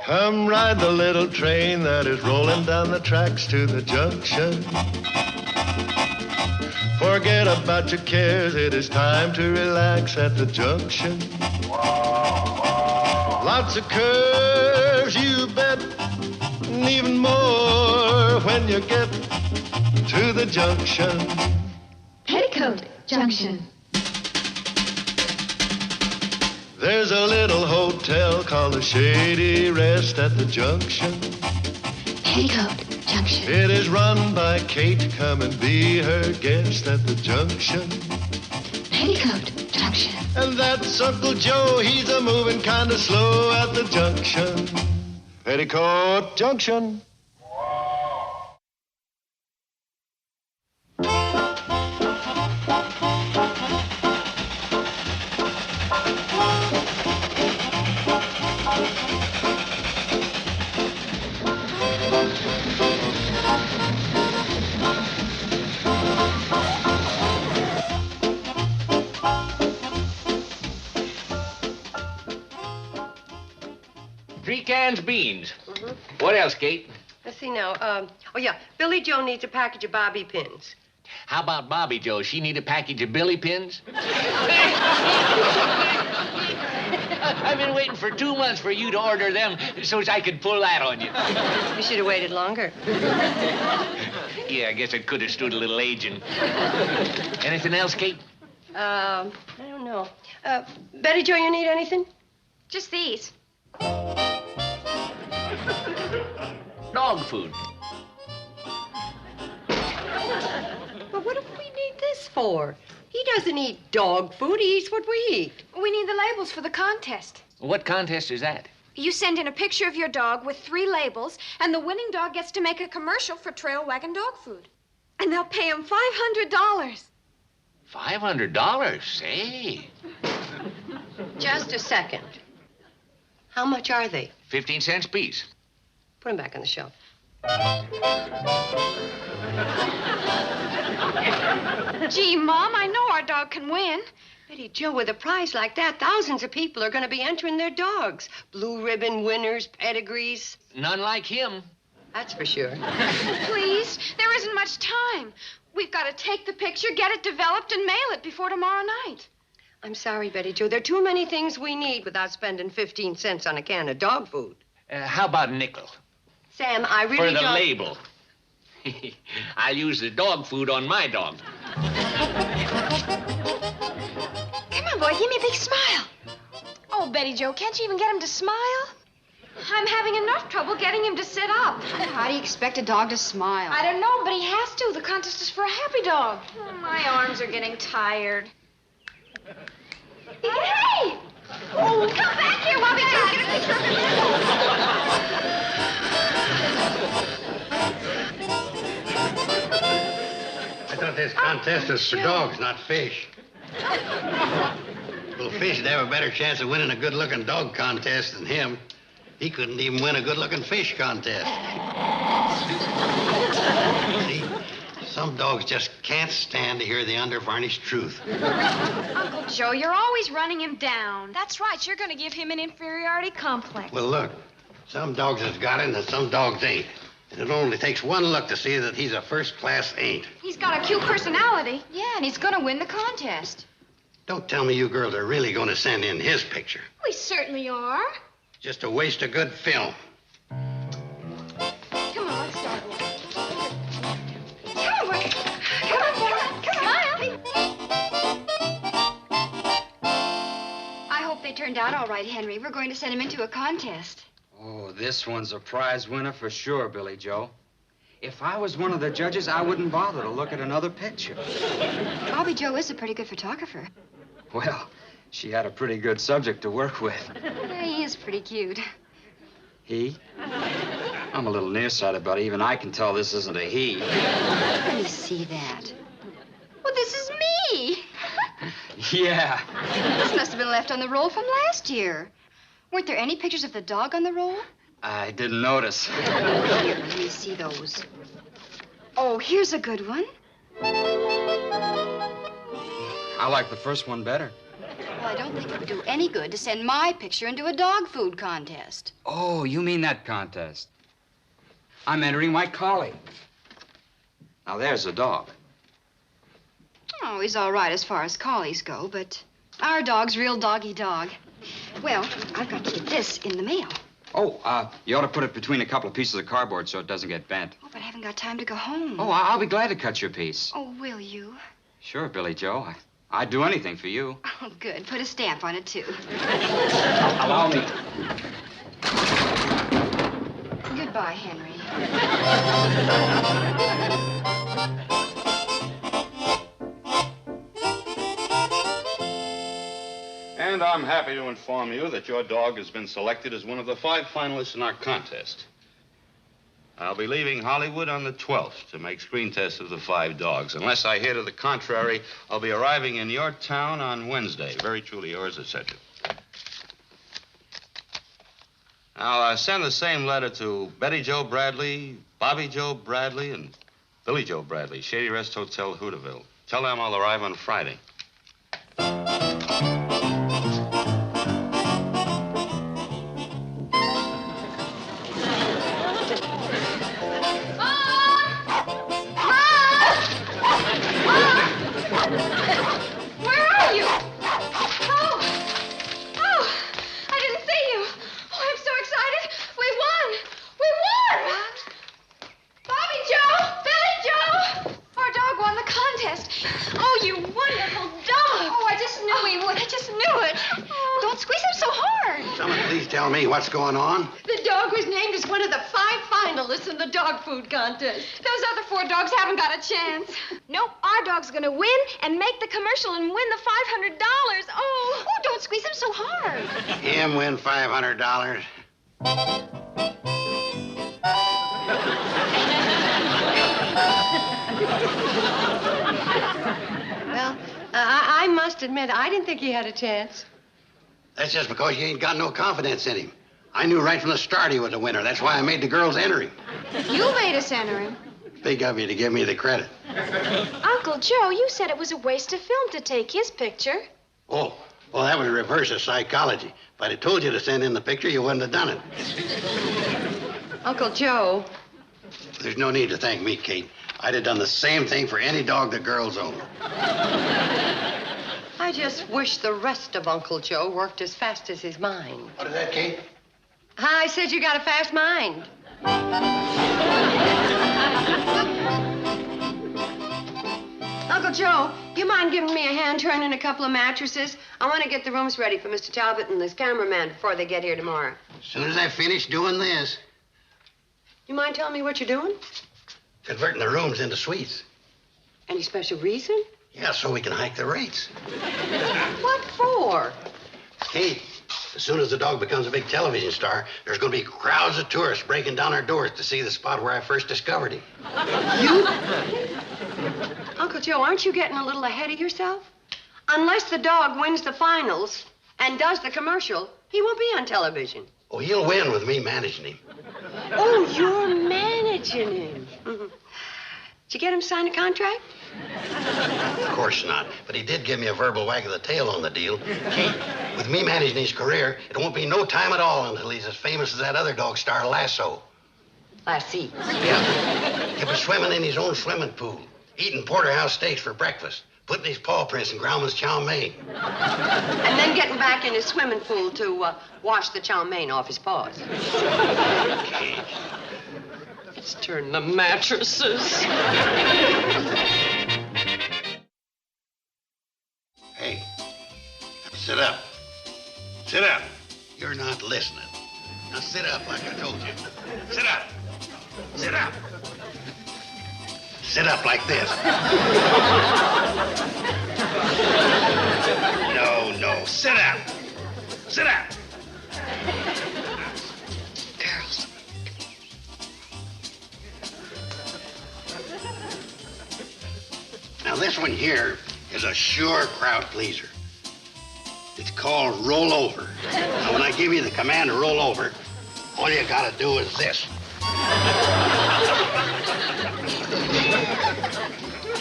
Come ride the little train that is rolling down the tracks to the junction. Forget about your cares, it is time to relax at the junction. Lots of curves, you bet, and even more when you get to the junction. Petticoat Junction. There's a little hotel called the Shady Rest at the junction. Petticoat Junction. It is run by Kate. Come and be her guest at the junction. Petticoat Junction. And that's Uncle Joe. He's a moving kind of slow at the junction. Petticoat Junction. Three cans beans. Mm-hmm. What else, Kate? Let's see now. Oh, yeah. Billy Joe needs a package of Bobby pins. How about Bobby Joe? She need a package of Billy pins? I've been waiting for 2 months for you to order them so as I could pull that on you. You should have waited longer. Yeah, I guess it could have stood a little aging. Anything else, Kate? I don't know. Betty Joe, you need anything? Just these. Dog food. But what do we need this for? He doesn't eat dog food. He eats what we eat. We need the labels for the contest. What contest is that? You send in a picture of your dog with 3 labels, and the winning dog gets to make a commercial for Trail Wagon Dog Food. And they'll pay him $500. $500? Say. Just a second. How much are they? 15 cents piece. Put them back on the shelf. Gee, Mom, I know our dog can win. Betty Joe, with a prize like that, thousands of people are going to be entering their dogs. Blue ribbon winners, pedigrees. None like him. That's for sure. Please, there isn't much time. We've got to take the picture, get it developed, and mail it before tomorrow night. I'm sorry, Betty Joe. There are too many things we need without spending 15 cents on a can of dog food. How about a nickel? Sam, I really For the don't... label. I'll use the dog food on my dog. Come on, boy, give me a big smile. Oh, Betty Joe, can't you even get him to smile? I'm having enough trouble getting him to sit up. How do you expect a dog to smile? I don't know, but he has to. The contest is for a happy dog. Oh, my arms are getting tired. Hey! Oh, come back here, Bobby Joe. Get a picture of him. I thought this contest was for dogs, not fish. Well, fish would have a better chance of winning a good-looking dog contest than him. He couldn't even win a good-looking fish contest. See, some dogs just can't stand to hear the undervarnished truth. Uncle Joe, you're always running him down. That's right. You're going to give him an inferiority complex. Well, look, some dogs has got it and some dogs ain't. And it only takes one look to see that he's a first-class ain't. He's got a cute personality. Yeah, and he's going to win the contest. Don't tell me you girls are really going to send in his picture. We certainly are. Just a waste of good film. Come on, let's start. Come on, boy. Come on, smile. I hope they turned out all right, Henry. We're going to send him into a contest. Oh, this one's a prize winner for sure, Billy Joe. If I was one of the judges, I wouldn't bother to look at another picture. Bobby Joe is a pretty good photographer. Well, she had a pretty good subject to work with. Yeah, he is pretty cute. He? I'm a little nearsighted, but even I can tell this isn't a he. Let me see that. Well, this is me. Yeah. This must have been left on the roll from last year. Weren't there any pictures of the dog on the roll? I didn't notice. Here, let me see those. Oh, here's a good one. I like the first one better. Well, I don't think it would do any good to send my picture into a dog food contest. Oh, you mean that contest? I'm entering my collie. Now, there's a dog. Oh, he's all right as far as collies go, but our dog's real doggy dog. Well, I've got to get this in the mail. Oh, you ought to put it between a couple of pieces of cardboard so it doesn't get bent. Oh, but I haven't got time to go home. Oh, I'll be glad to cut your piece. Oh, will you? Sure, Billy Joe. I'd do anything for you. Oh, good. Put a stamp on it, too. Allow me. Goodbye, Henry. And I'm happy to inform you that your dog has been selected as one of the 5 finalists in our contest. I'll be leaving Hollywood on the 12th to make screen tests of the 5 dogs. Unless I hear to the contrary, I'll be arriving in your town on Wednesday. Very truly yours, etc. I'll send the same letter to Betty Joe Bradley, Bobby Joe Bradley, and Billy Joe Bradley, Shady Rest Hotel, Hooterville. Tell them I'll arrive on Friday. Tell me what's going on. The dog was named as one of the 5 finalists in the dog food contest. Those other 4 dogs haven't got a chance. Nope, our dog's gonna win and make the commercial and win the $500. Oh, don't squeeze him so hard. Him win $500. Well, I must admit, I didn't think he had a chance. That's just because you ain't got no confidence in him. I knew right from the start he was a winner. That's why I made the girls enter him. You made us enter him. Big of you to give me the credit. Uncle Joe, you said it was a waste of film to take his picture. Oh, well, that was a reverse of psychology. If I'd have told you to send in the picture, you wouldn't have done it. Uncle Joe. There's no need to thank me, Kate. I'd have done the same thing for any dog the girls own. I just wish the rest of Uncle Joe worked as fast as his mind. What is that, Kate? I said you got a fast mind. Uncle Joe, you mind giving me a hand turning a couple of mattresses? I want to get the rooms ready for Mr. Talbot and this cameraman before they get here tomorrow. As soon as I finish doing this. You mind telling me what you're doing? Converting the rooms into suites. Any special reason? Yeah, so we can hike the rates. What for? Kate, as soon as the dog becomes a big television star, there's going to be crowds of tourists breaking down our doors to see the spot where I first discovered him. You? Uncle Joe, aren't you getting a little ahead of yourself? Unless the dog wins the finals and does the commercial, he won't be on television. Oh, he'll win with me managing him. Oh, you're managing him. Did you get him to sign a contract? Of course not. But he did give me a verbal wag of the tail on the deal. Kate, with me managing his career, it won't be no time at all until he's as famous as that other dog star, Lasso. Lassie. Yeah. He'll be swimming in his own swimming pool, eating porterhouse steaks for breakfast, putting his paw prints in Grauman's chow mein. And then getting back in his swimming pool to wash the chow mein off his paws. Kate. Let's turn the mattresses. Hey, sit up. Sit up. You're not listening. Now sit up like I told you. Sit up. Sit up. Sit up like this. No. Sit up. Sit up. Girls. Now, this one here is a sure crowd pleaser. It's called roll over. Now, when I give you the command to roll over, all you gotta do is this.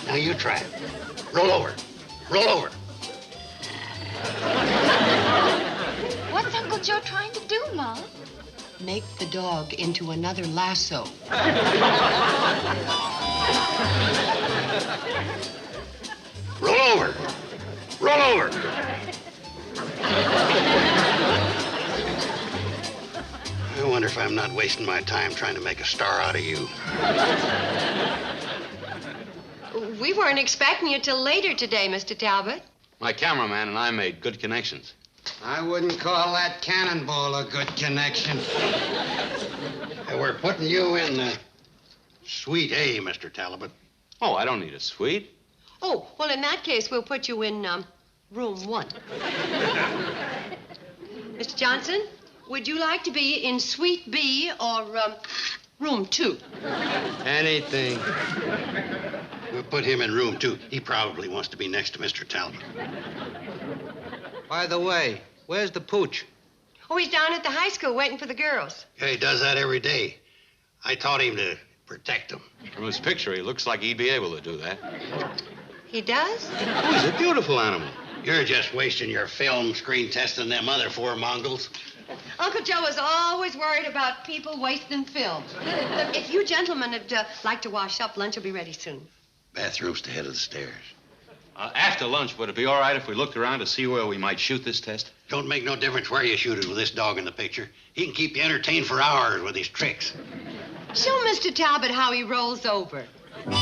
Now, you try it. Roll over. Roll over. Joe trying to do, Mom? Make the dog into another lasso. Roll over. Roll over. I wonder if I'm not wasting my time trying to make a star out of you. We weren't expecting you till later today, Mr. Talbot. My cameraman and I made good connections. I wouldn't call that cannonball a good connection. And we're putting you in Suite A, Mr. Talbot. Oh, I don't need a suite. Oh, well, in that case, we'll put you in room 1. Mr. Johnson, would you like to be in Suite B or room 2? Anything. We'll put him in room 2. He probably wants to be next to Mr. Talbot. By the way, where's the pooch? Oh, he's down at the high school waiting for the girls. Yeah, he does that every day. I taught him to protect them. From his picture, he looks like he'd be able to do that. He does? Oh, he's a beautiful animal. You're just wasting your film screen testing them other 4 Mongols. Uncle Joe is always worried about people wasting film. If you gentlemen would like to wash up, lunch will be ready soon. Bathroom's to the head of the stairs. After lunch, would it be all right if we looked around to see where we might shoot this test? Don't make no difference where you shoot it with this dog in the picture. He can keep you entertained for hours with his tricks. Show Mr. Talbot how he rolls over. No,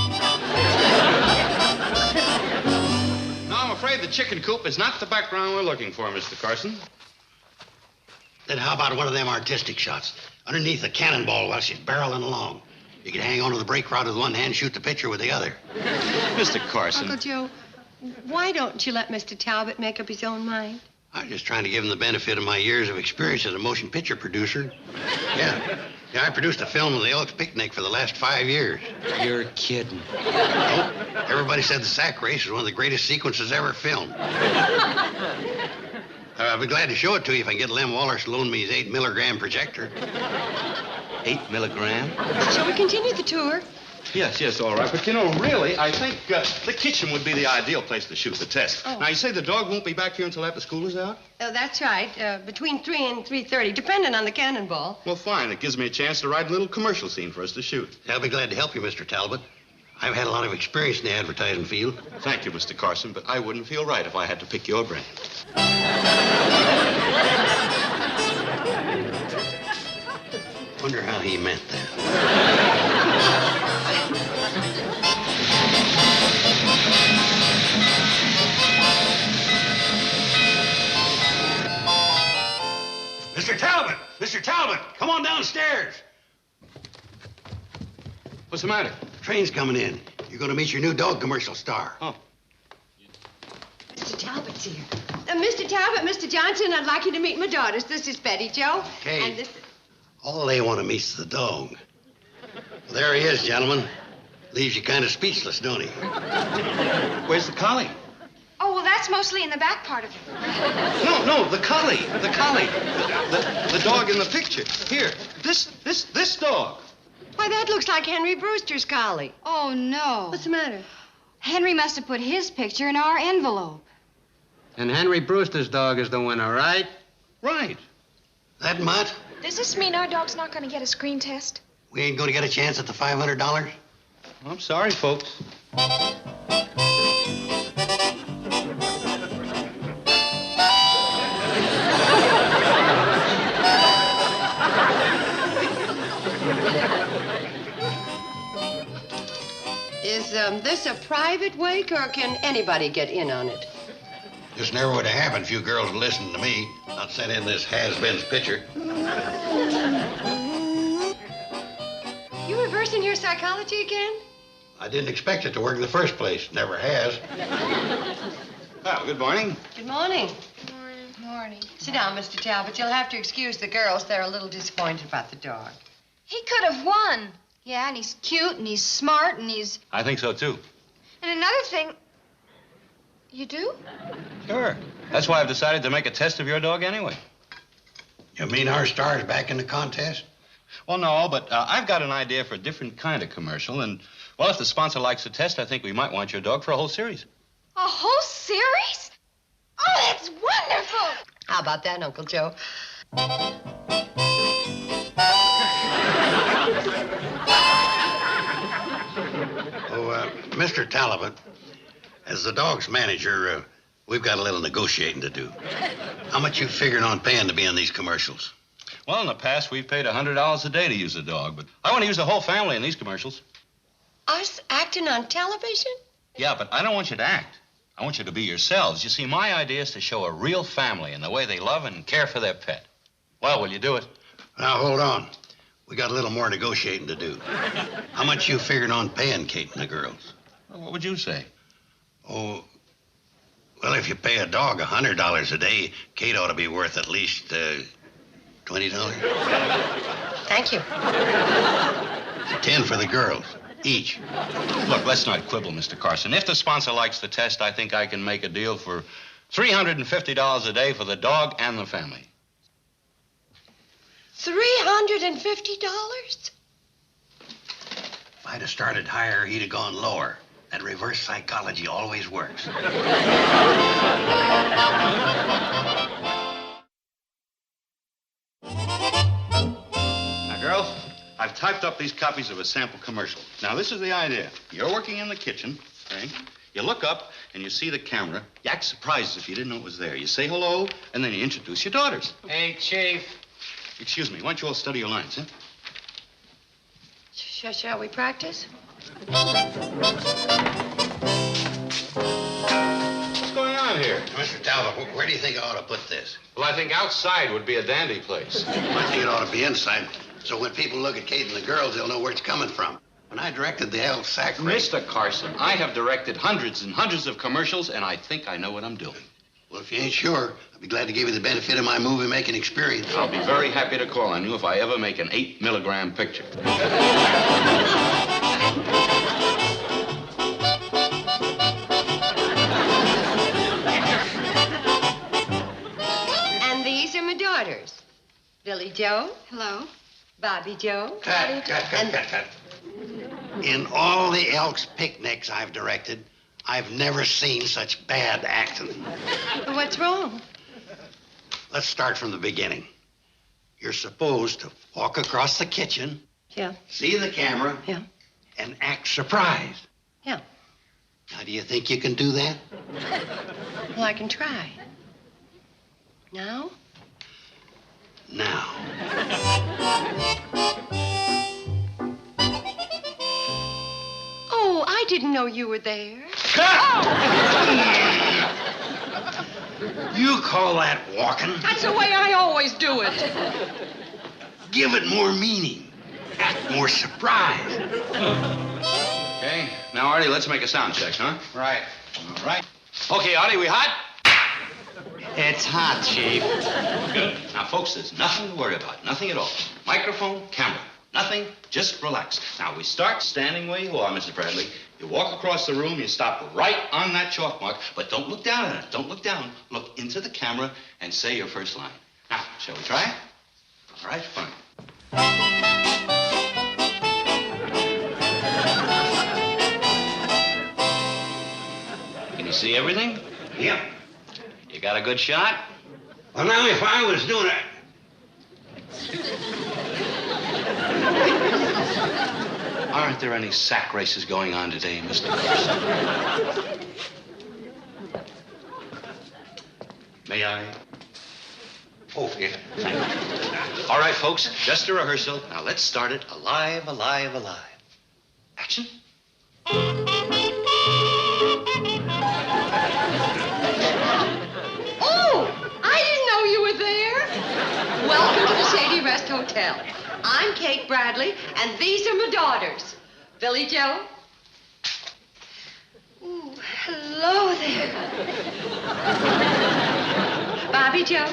I'm afraid the chicken coop is not the background we're looking for, Mr. Carson. Then how about one of them artistic shots? Underneath the cannonball while she's barreling along. You can hang onto the brake rod with one hand, shoot the picture with the other. Mr. Carson. Uncle Joe, why don't you let Mr. Talbot make up his own mind? I'm just trying to give him the benefit of my years of experience as a motion picture producer. Yeah, I produced a film of the Elks Picnic for the last 5 years. You're kidding. Nope. Everybody said the sack race is one of the greatest sequences ever filmed. I'll be glad to show it to you if I can get Lem Wallace to loan me his 8 milligram projector. 8 milligram? Shall we continue the tour? Yes, all right. But, really, I think the kitchen would be the ideal place to shoot the test. Oh. Now, you say the dog won't be back here until after school is out? Oh, that's right. Between 3 and 3:30, depending on the cannonball. Well, fine. It gives me a chance to write a little commercial scene for us to shoot. I'll be glad to help you, Mr. Talbot. I've had a lot of experience in the advertising field. Thank you, Mr. Carson, but I wouldn't feel right if I had to pick your brain. Wonder how he meant that. Mr. Talbot! Mr. Talbot! Come on downstairs! What's the matter? Train's coming in. You're going to meet your new dog commercial star. Oh. Mr. Talbot's here. Mr. Talbot, Mr. Johnson, I'd like you to meet my daughters. This is Betty Jo. Okay. And this is... All they want to meet is the dog. Well, there he is, gentlemen. Leaves you kind of speechless, don't he? Where's the collie? Oh, well, that's mostly in the back part of it. No, the collie. The collie. The dog in the picture. Here, this dog. Why, that looks like Henry Brewster's collie. Oh, no. What's the matter? Henry must have put his picture in our envelope. And Henry Brewster's dog is the winner, right? Right. That mutt? Does this mean our dog's not going to get a screen test? We ain't going to get a chance at the $500? I'm sorry, folks. Is this a private wake, or can anybody get in on it? This never would have happened if you girls had listened to me, not sent in this has-been's picture. You reversing your psychology again? I didn't expect it to work in the first place. Never has. Well, good morning. Good morning. Morning. Sit down, Mr. Talbot. You'll have to excuse the girls. They're a little disappointed about the dog. He could have won. Yeah, and he's cute, and he's smart, and he's... I think so, too. And another thing... You do? Sure. That's why I've decided to make a test of your dog anyway. You mean our star's back in the contest? Well, no, but I've got an idea for a different kind of commercial, and, well, if the sponsor likes the test, I think we might want your dog for a whole series. A whole series? Oh, that's wonderful! How about that, Uncle Joe? Mr. Talbot, as the dog's manager, we've got a little negotiating to do. How much you figuring on paying to be in these commercials? Well, in the past, we've paid $100 a day to use the dog, but I want to use the whole family in these commercials. Us acting on television? Yeah, but I don't want you to act. I want you to be yourselves. You see, my idea is to show a real family and the way they love and care for their pet. Well, will you do it? Now, hold on. We got a little more negotiating to do. How much you figuring on paying Kate and the girls? Well, what would you say? Oh, well, if you pay a dog $100 a day, Kate ought to be worth at least $20. Thank you. 10 for the girls, each. Look, let's not quibble, Mr. Carson. If the sponsor likes the test, I think I can make a deal for $350 a day for the dog and the family. $350? If I'd have started higher, he'd have gone lower. That reverse psychology always works. Now, girls, I've typed up these copies of a sample commercial. Now, this is the idea. You're working in the kitchen, okay? You look up and you see the camera. You act surprised if you didn't know it was there. You say hello, and then you introduce your daughters. Hey, Chief. Excuse me, why don't you all study your lines, huh? Shall we practice? What's going on here? Mr. Talbot, where do you think I ought to put this? Well, I think outside would be a dandy place. I think it ought to be inside, so when people look at Kate and the girls, they'll know where it's coming from. When I directed the elk sack race... Mr. Carson, I have directed hundreds and hundreds of commercials, and I think I know what I'm doing. Well, if you ain't sure, I'd be glad to give you the benefit of my movie-making experience. I'll be very happy to call on you if I ever make an 8-milligram picture. And these are my daughters. Billy Joe. Hello. Bobby Joe. Cut. In all the Elks picnics I've directed, I've never seen such bad acting. What's wrong? Let's start from the beginning. You're supposed to walk across the kitchen, Yeah. see the camera, Yeah. and act surprised. Yeah. Now, do you think you can do that? Well, I can try. Now? Now. Oh, I didn't know you were there. You call that walking? That's the way I always do it. Give it more meaning. Act more surprised. Okay, now, Artie, let's make a sound check, huh? Right. All right. Okay, Artie, we hot? It's hot, Chief. Good. Now, folks, there's nothing to worry about. Nothing at all. Microphone, camera. Nothing. Just relax. Now, we start standing where you are, Mrs. Bradley. You walk across the room. You stop right on that chalk mark. But don't look down at it. Don't look down. Look into the camera and say your first line. Now, shall we try it? All right, fine. Can you see everything? Yep. You got a good shot? Well, now, if I was doing it... Aren't there any sack races going on today, Mr. Carson? May I? Oh, yeah. All right, folks, just a rehearsal. Now, let's start it alive, alive, alive. Action. Oh, I didn't know you were there. Welcome to the Shady Rest Hotel. I'm Kate Bradley, and these are my daughters. Billy Joe. Ooh, hello there. Bobby Joe.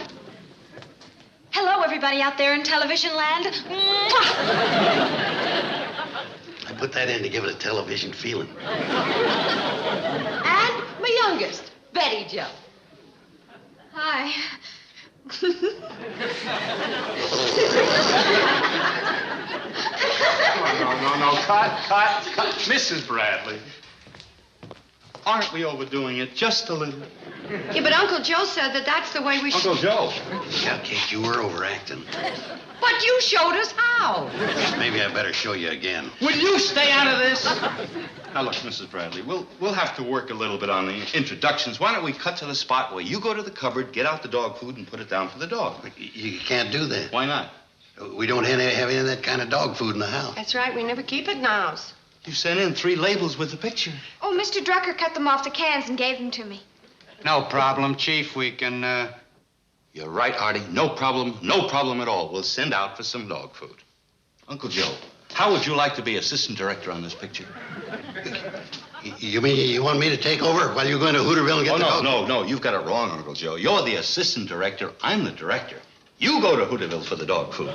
Hello, everybody out there in television land. Mwah! I put that in to give it a television feeling. And my youngest, Betty Joe. Hi. No. Cut. Mrs. Bradley. Aren't we overdoing it just a little? Yeah, but Uncle Joe said that that's the way we should... Uncle Joe. Yeah, Kate, you were overacting. But you showed us how. Maybe I better show you again. Will you stay out of this? Now, look, Mrs. Bradley, we'll have to work a little bit on the introductions. Why don't we cut to the spot where you go to the cupboard, get out the dog food, and put it down for the dog? You can't do that. Why not? We don't have any of that kind of dog food in the house. That's right. We never keep it in the house. You sent in 3 labels with the picture. Oh, Mr. Drucker cut them off the cans and gave them to me. No problem, Chief. We can, You're right, Artie. No problem at all. We'll send out for some dog food. Uncle Joe, how would you like to be assistant director on this picture? You mean you want me to take over while you're going to Hooterville and get the dog? No. You've got it wrong, Uncle Joe. You're the assistant director. I'm the director. You go to Hooterville for the dog food.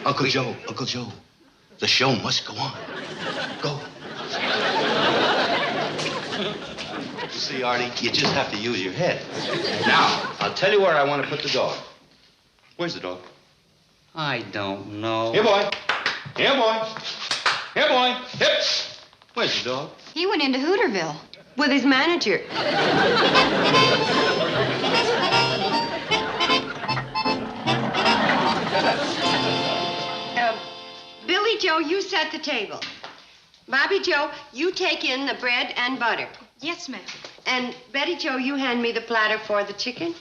Uncle Joe, the show must go on. Go. You see, Artie, you just have to use your head. Now, I'll tell you where I want to put the dog. Where's the dog? I don't know. Here, boy. Here, boy. Here, boy. Hip. Where's the dog? He went into Hooterville. With his manager. Billy Joe, you set the table. Bobby Joe, you take in the bread and butter. Yes, ma'am. And Betty Joe, you hand me the platter for the chicken.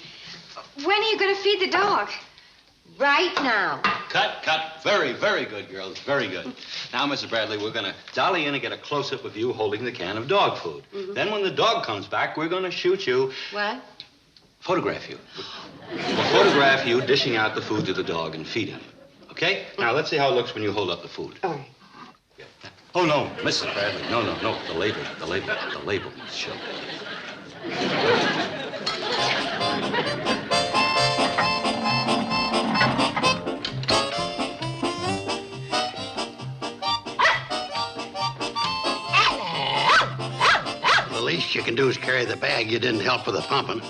When are you going to feed the dog? Right now. Cut. Very, very good, girls. Very good. Now, Mrs. Bradley, we're going to dolly in and get a close-up of you holding the can of dog food. Mm-hmm. Then when the dog comes back, we're going to shoot you. What? Photograph you. We'll photograph you dishing out the food to the dog and feeding him. Okay? Now, let's see how it looks when you hold up the food. All right. Yeah. Oh, no, Mrs. Bradley. No. The label must show. The least you can do is carry the bag. You didn't help with the pumping.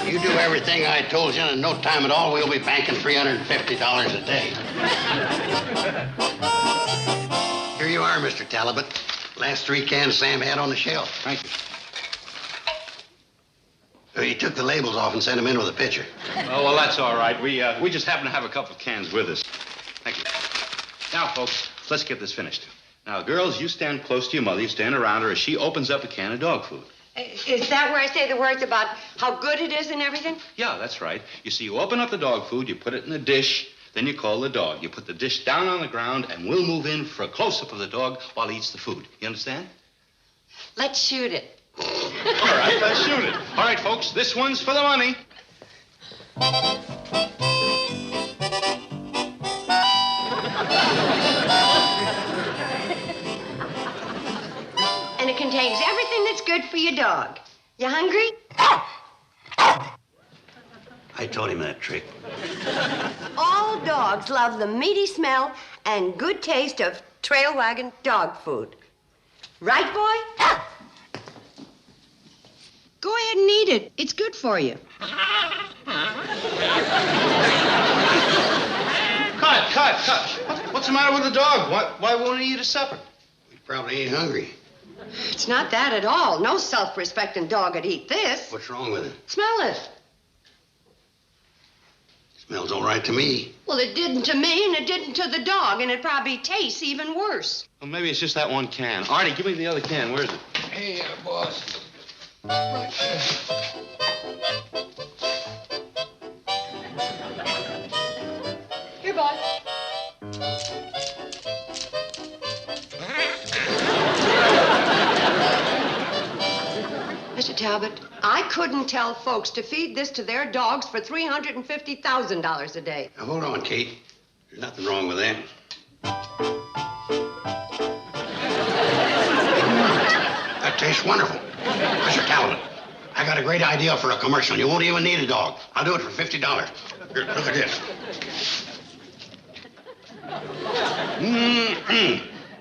You do everything I told you, and in no time at all, we'll be banking $350 a day. Here you are, Mr. Talbot. Last 3 cans Sam had on the shelf. Thank you. He took the labels off and sent them in with a pitcher. Oh, well, that's all right. We just happen to have a couple of cans with us. Thank you. Now, folks, let's get this finished. Now, girls, you stand close to your mother. You stand around her as she opens up a can of dog food. Is that where I say the words about how good it is and everything? Yeah, that's right. You see, you open up the dog food, you put it in a dish, then you call the dog. You put the dish down on the ground, and we'll move in for a close-up of the dog while he eats the food. You understand? Let's shoot it. All right, let's shoot it. All right, folks, this one's for the money. And it contains everything that's good for your dog. You hungry? I taught him that trick. All dogs love the meaty smell and good taste of trail wagon dog food. Right, boy? Go ahead and eat it. It's good for you. Cut. What's the matter with the dog? Why won't he eat his supper? He probably ain't hungry. It's not that at all. No self-respecting dog would eat this. What's wrong with it? Smell it. Smells all right to me. Well, it didn't to me, and it didn't to the dog, and it probably tastes even worse. Well, maybe it's just that one can. Artie, give me the other can. Where is it? Hey, boss. Here, boy. Mr. Talbot, I couldn't tell folks to feed this to their dogs for $350,000 a day. Now, hold on, Kate. There's nothing wrong with that. That tastes wonderful. Mr. Talbot, I got a great idea for a commercial. You won't even need a dog. I'll do it for $50. Here, look at this.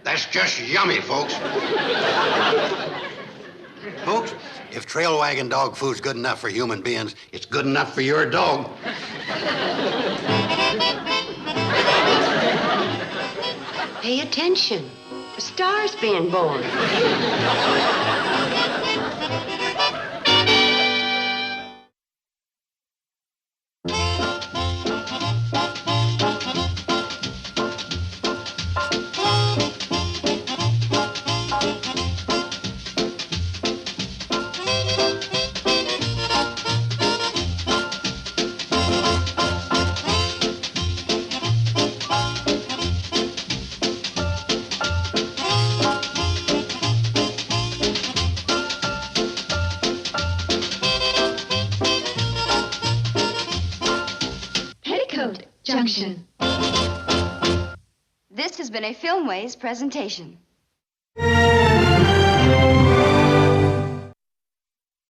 That's just yummy, folks. Folks, if trail wagon dog food's good enough for human beings, it's good enough for your dog. Pay attention. A star's being born. Petticoat, Junction. This has been a Filmways presentation.